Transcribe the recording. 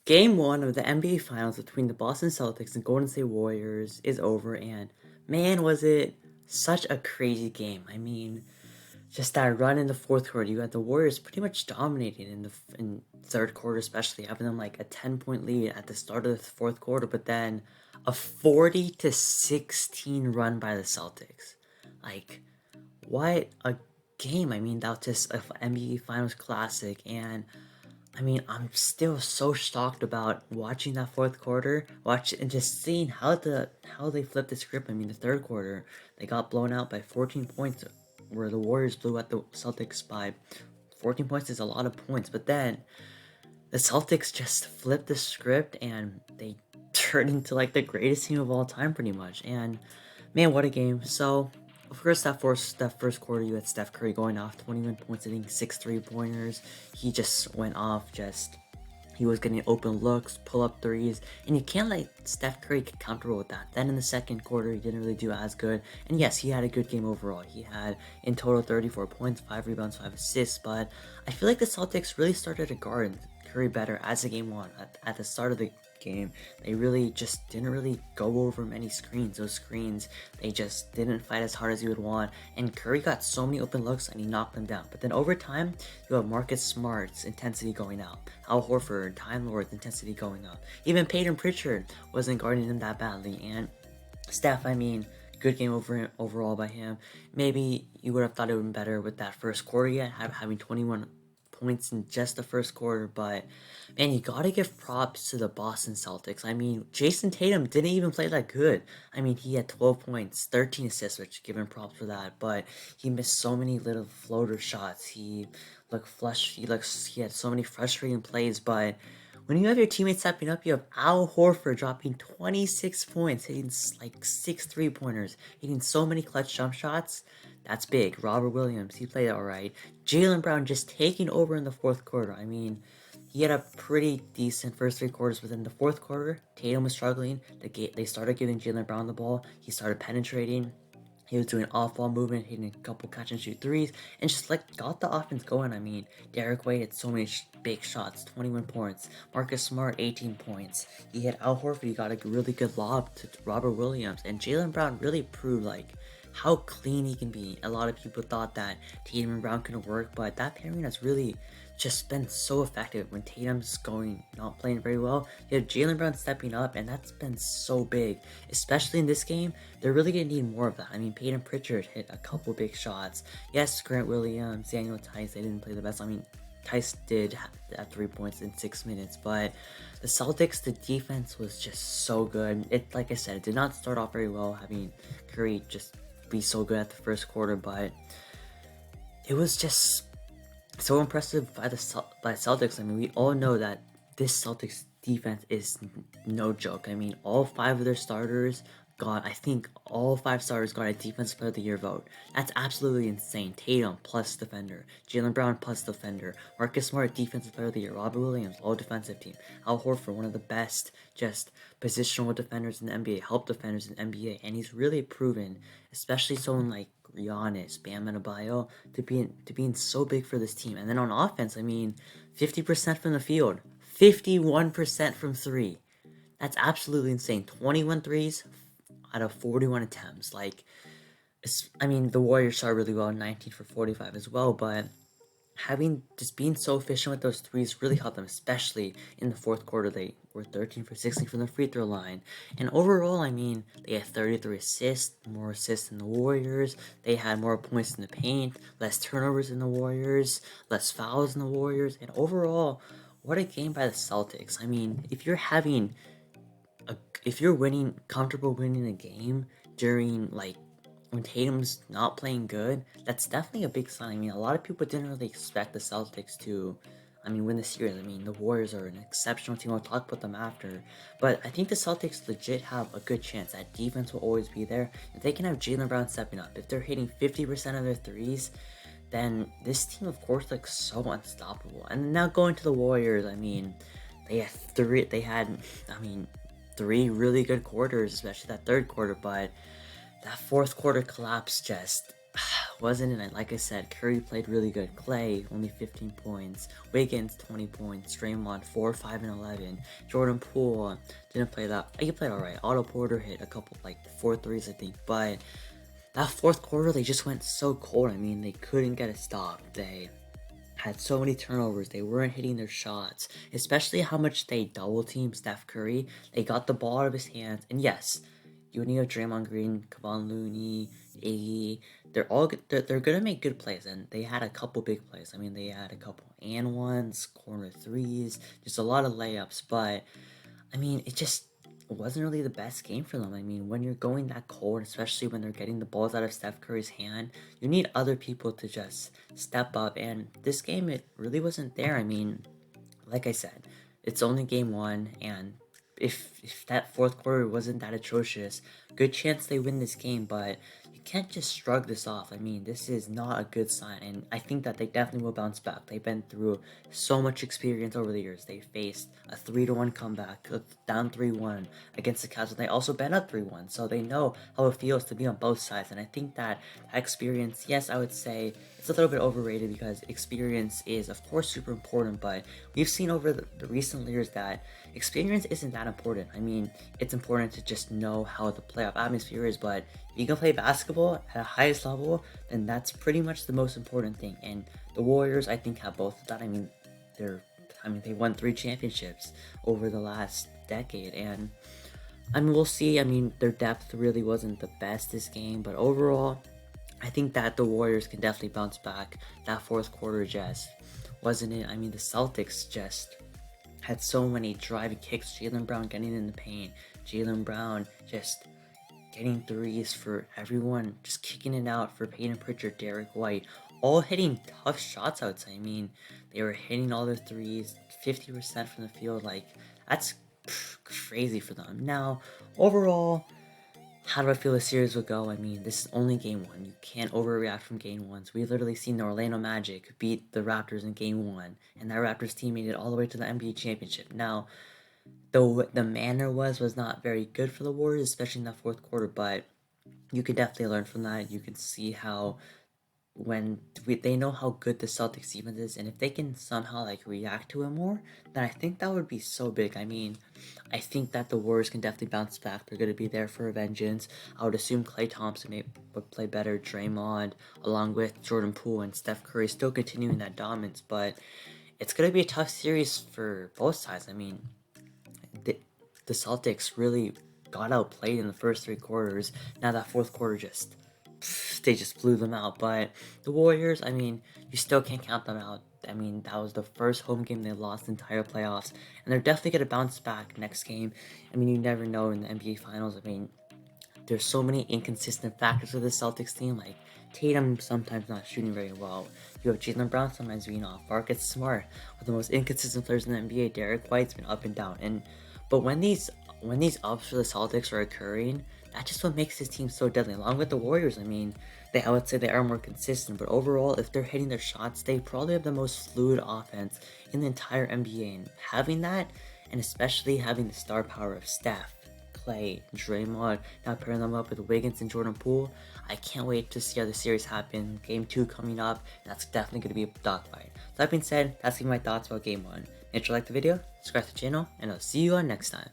Game 1 of the NBA Finals between the Boston Celtics and Golden State Warriors is over, and man, was it such a crazy game. I mean, just that run in the fourth quarter, you had the Warriors pretty much dominating in third quarter, especially having them like a 10-point lead at the start of the fourth quarter, but then a 40-16 run by the Celtics. Like, what a game! I mean, that was just a NBA Finals classic, and I mean, I'm still so shocked about watching that fourth quarter, and just seeing how they flipped the script. I mean, the third quarter they got blown out by 14 points, where the Warriors blew out the Celtics by 14 points is a lot of points. But then the Celtics just flipped the script and they turned into like the greatest team of all time, pretty much. And man, what a game! So of course, that first quarter, you had Steph Curry going off 21 points, hitting 6 3-pointers. He just went off. He was getting open looks, pull up threes, and you can't let Steph Curry get comfortable with that. Then in the second quarter, he didn't really do as good. And yes, he had a good game overall. He had in total 34 points, 5 rebounds, 5 assists. But I feel like the Celtics really started to guard Curry better as the game won. At the start of the game, they really just didn't really go over many screens. Those screens, they just didn't fight as hard as you would want. And Curry got so many open looks and he knocked them down. But then over time, you have Marcus Smart's intensity going out. Al Horford, Time Lord's intensity going up. Even Peyton Pritchard wasn't guarding him that badly. And Steph, I mean, good game overall by him. Maybe you would have thought it would have been better with that first quarter yet, having 21 points in just the first quarter, but man, you gotta give props to the Boston Celtics. I mean, Jason Tatum didn't even play that good. I mean, he had 12 points, 13 assists, which give him props for that, but he missed so many little floater shots. He looked flush. He had so many frustrating plays, but when you have your teammates stepping up, you have Al Horford dropping 26 points, hitting like 6 3-pointers, hitting so many clutch jump shots. That's big. Robert Williams, he played alright. Jaylen Brown just taking over in the fourth quarter. I mean, he had a pretty decent first 3 quarters, but in the fourth quarter, Tatum was struggling. They started giving Jaylen Brown the ball. He started penetrating. He was doing off-ball movement, hitting a couple catch-and-shoot threes, and just like got the offense going. I mean, Derek White had so many big shots, 21 points. Marcus Smart, 18 points. He hit Al Horford. He got a really good lob to Robert Williams, and Jaylen Brown really proved like how clean he can be. A lot of people thought that Tatum and Brown couldn't work, but that pairing has really just been so effective. When Tatum's not playing very well, you have Jaylen Brown stepping up, and that's been so big. Especially in this game, they're really gonna need more of that. I mean, Peyton Pritchard hit a couple big shots. Yes, Grant Williams, Daniel Tice, they didn't play the best. I mean, Tice did have 3 points in 6 minutes, but the Celtics, the defense was just so good. It, like I said, it did not start off very well, having Curry just be so good at the first quarter, but it was just so impressive by the Celtics. I mean, we all know that this Celtics defense is no joke. I mean, I think all 5 starters got a Defensive Player of the Year vote. That's absolutely insane. Tatum plus defender, Jaylen Brown plus defender, Marcus Smart Defensive Player of the Year, Robert Williams all defensive team, Al Horford one of the best just positional defenders in the NBA, help defenders in the NBA, and he's really proven, especially someone like Giannis, Bam Adebayo, to being so big for this team. And then on offense, I mean, 50% from the field, 51% from three. That's absolutely insane. 21 threes out of 41 attempts. Like, I mean, the Warriors shot really well, 19 for 45 as well, but being so efficient with those threes really helped them, especially in the fourth quarter. They were 13 for 16 from the free throw line. And overall, I mean, they had 33 assists, more assists than the Warriors. They had more points in the paint, less turnovers than the Warriors, less fouls than the Warriors. And overall, what a game by the Celtics. I mean, if you're comfortable winning a game during like when Tatum's not playing good, that's definitely a big sign. I mean, a lot of people didn't really expect the Celtics to, win the series. I mean, the Warriors are an exceptional team. We'll talk about them after. But I think the Celtics legit have a good chance. That defense will always be there. If they can have Jaylen Brown stepping up, if they're hitting 50% of their threes, then this team, of course, looks so unstoppable. And now going to the Warriors, I mean, three really good quarters, especially that third quarter, but that fourth quarter collapse just wasn't it? Like I said, Curry played really good. Clay, only 15 points. Wiggins, 20 points. Draymond, 4, 5, and 11. Jordan Poole didn't play that. He played alright. Otto Porter hit a couple, like, 4 threes, I think. But that fourth quarter, they just went so cold. I mean, they couldn't get a stop. They had so many turnovers. They weren't hitting their shots, especially how much they double teamed Steph Curry. They got the ball out of his hands, and yes, you need Draymond Green, Kevon Looney, Iggy. They're gonna make good plays, and they had a couple big plays. I mean, they had a couple and ones, corner threes, just a lot of layups. But I mean, it just wasn't really the best game for them. I mean, when you're going that cold, especially when they're getting the balls out of Steph Curry's hand, you need other people to just step up. And this game, it really wasn't there. I mean, like I said, it's only game one, and if that fourth quarter wasn't that atrocious, good chance they win this game. But you can't just shrug this off. I mean, this is not a good sign, and I think that they definitely will bounce back. They've been through so much experience over the years. They faced a 3-1 comeback, down 3-1 against the Cavs, and they also been up 3-1, so they know how it feels to be on both sides. And I think that experience, yes, I would say it's a little bit overrated because experience is, of course, super important, but we've seen over the recent years that experience isn't that important. I mean, it's important to just know how the playoff atmosphere is, but if you can play basketball at the highest level, then that's pretty much the most important thing. And the Warriors, I think, have both of that. I mean, they won 3 championships over the last decade, and I mean, we'll see. I mean, their depth really wasn't the best this game, but overall, I think that the Warriors can definitely bounce back. That fourth quarter just wasn't it. I mean, the Celtics just had so many driving kicks. Jaylen Brown getting in the paint. Jaylen Brown just getting threes for everyone. Just kicking it out for Peyton Pritchard, Derek White. All hitting tough shots, I would say. I mean, they were hitting all their threes, 50% from the field. Like, that's crazy for them. Now, overall, how do I feel the series will go? I mean, this is only game one. You can't overreact from game ones. We literally seen the Orlando Magic beat the Raptors in game one, and that Raptors team made it all the way to the NBA championship. Now, the manner was not very good for the Warriors, especially in that fourth quarter, but you could definitely learn from that. You can see how they know how good the Celtics defense is, and if they can somehow like react to it more, then I think that would be so big. I mean, I think that the Warriors can definitely bounce back. They're going to be there for a vengeance. I would assume Klay Thompson would play better, Draymond, along with Jordan Poole and Steph Curry still continuing that dominance, but it's going to be a tough series for both sides. I mean, the Celtics really got outplayed in the first 3 quarters. Now that fourth quarter they just blew them out. But the Warriors, I mean, you still can't count them out. I mean, that was the first home game they lost the entire playoffs, and they're definitely going to bounce back next game. I mean, you never know in the NBA Finals. I mean, there's so many inconsistent factors with the Celtics team, like Tatum sometimes not shooting very well. You have Jaylen Brown sometimes being off. Marcus Smart, one of the most inconsistent players in the NBA. Derek White's been up and down. But when these ups for the Celtics are occurring, that's just what makes this team so deadly. Along with the Warriors, I mean, I would say they are more consistent, but overall, if they're hitting their shots, they probably have the most fluid offense in the entire NBA. And having that, and especially having the star power of Steph, Clay, Draymond, now pairing them up with Wiggins and Jordan Poole, I can't wait to see how the series happen. Game 2 coming up, that's definitely going to be a dogfight. That being said, that's my thoughts about Game 1. If you liked the video, subscribe to the channel, and I'll see you on next time.